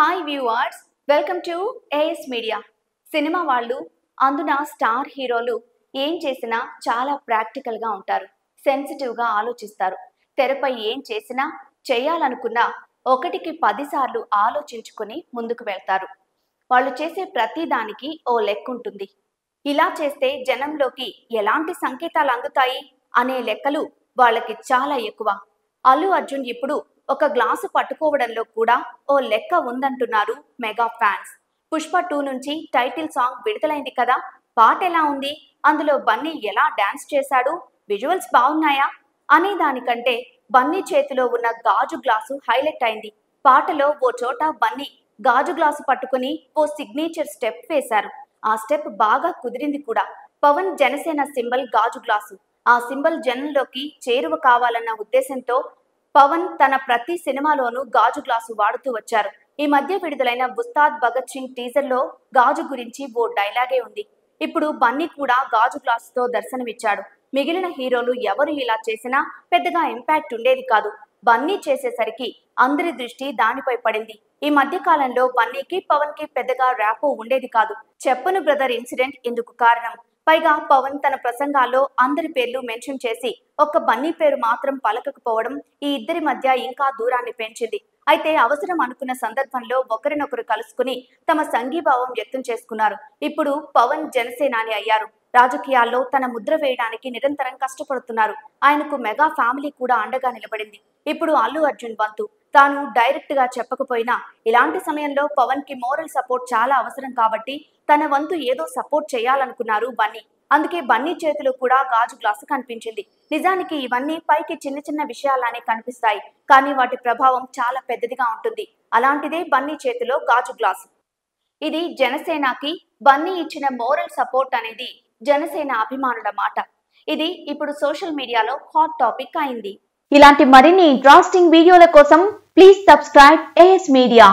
Hi viewers, welcome to AS media. Cinema వాళ్ళు అందున star హీరోలు ఏం చేసినా చాలా ప్రాక్టికల్గా ఉంటారు, సెన్సిటివ్గా ఆలోచిస్తారు. తెరపై ఏం చేసినా చేయాలనుకున్నా ఒకటికి 10 సార్లు ఆలోచించుకొని ముందుకు వెళ్తారు. వాళ్ళు చేసే ప్రతి దానికి ఓ లెక్క ఉంటుంది. ఇలా చేస్తే జనంలోకి ఎలాంటి సంకేతాలు అందుతాయి అనే లెక్కలు వాళ్ళకి చాలా ఎక్కువ. అల్లు అర్జున్ ఇప్పుడు ఒక గ్లాసు పట్టుకోవడంలో కూడా ఓ లెక్క ఉందంటున్నారు మెగా ఫ్యాన్స్. పుష్ప 2 నుంచి టైటిల్ సాంగ్ విడుదలైంది కదా, పాట ఎలా ఉంది, అందులో బన్నీ ఎలా డాన్స్ చేశాడు, విజువల్స్ బాగున్నాయా అనే దానికంటే బన్నీ చేతిలో ఉన్న గాజు గ్లాసు హైలైట్ అయింది. పాటలో ఓ చోట బన్నీ గాజు గ్లాసు పట్టుకుని ఓ సిగ్నేచర్ స్టెప్ వేశారు. ఆ స్టెప్ బాగా కుదిరింది కూడా. పవన్ జనసేన సింబల్ గాజు గ్లాసు. ఆ సింబల్ జనంలోకి చేరువ కావాలన్న ఉద్దేశంతో పవన్ తన ప్రతి సినిమాలోనూ గాజు గ్లాసు వాడుతూ వచ్చారు. ఈ మధ్య విడుదలైన ఉస్తాద్ భగత్ సింగ్ టీజర్ లో గాజు గురించి ఓ డైలాగే ఉంది. ఇప్పుడు బన్నీ కూడా గాజు గ్లాసుతో దర్శనమిచ్చాడు. మిగిలిన హీరోలు ఎవరు ఇలా చేసినా పెద్దగా ఇంపాక్ట్ ఉండేది కాదు. బన్నీ చేసేసరికి అందరి దృష్టి దానిపై పడింది. ఈ మధ్య కాలంలో బన్నీకి పవన్ కి పెద్దగా ర్యాపో ఉండేది కాదు. చెప్పను బ్రదర్ ఇన్సిడెంట్ ఇందుకు కారణం. పైగా పవన్ తన ప్రసంగాల్లో అందరి పేర్లు మెన్షన్ చేసి ఒక్క బన్నీ పేరు మాత్రం పలకకపోవడం ఈ ఇద్దరి మధ్య ఇంకా దూరాన్ని పెంచింది. అయితే అవసరం అనుకున్న సందర్భంలో ఒకరినొకరు కలుసుకుని తమ సంఘీభావం వ్యక్తం చేసుకున్నారు. ఇప్పుడు పవన్ జనసేనాని అయ్యారు. రాజకీయాల్లో తన ముద్ర వేయడానికి నిరంతరం కష్టపడుతున్నారు. ఆయనకు మెగా ఫ్యామిలీ కూడా అండగా నిలబడింది. ఇప్పుడు అల్లు అర్జున్ వంతు. తాను డైరెక్ట్ గా చెప్పకపోయినా ఇలాంటి సమయంలో పవన్ కి మోరల్ సపోర్ట్ చాలా అవసరం కాబట్టి తన వంతు ఏదో సపోర్ట్ చేయాలనుకున్నారు బన్నీ. అందుకే బన్నీ చేతిలో కూడా గాజు గ్లాసు కనిపించింది. నిజానికి ఇవన్నీ పైకి చిన్న చిన్న విషయాలానే కనిపిస్తాయి, కానీ వాటి ప్రభావం చాలా పెద్దదిగా ఉంటుంది. అలాంటిదే బన్నీ చేతిలో గాజు గ్లాసు. ఇది జనసేనకి బన్నీ ఇచ్చిన మోరల్ సపోర్ట్ అనేది జనసేన అభిమానుల మాట. ఇది ఇప్పుడు సోషల్ మీడియాలో హాట్ టాపిక్ అయింది. ఇలాంటి మరిన్ని ఇంట్రెస్టింగ్ వీడియోల కోసం ప్లీజ్ సబ్స్క్రైబ్ ఏఎస్ మీడియా.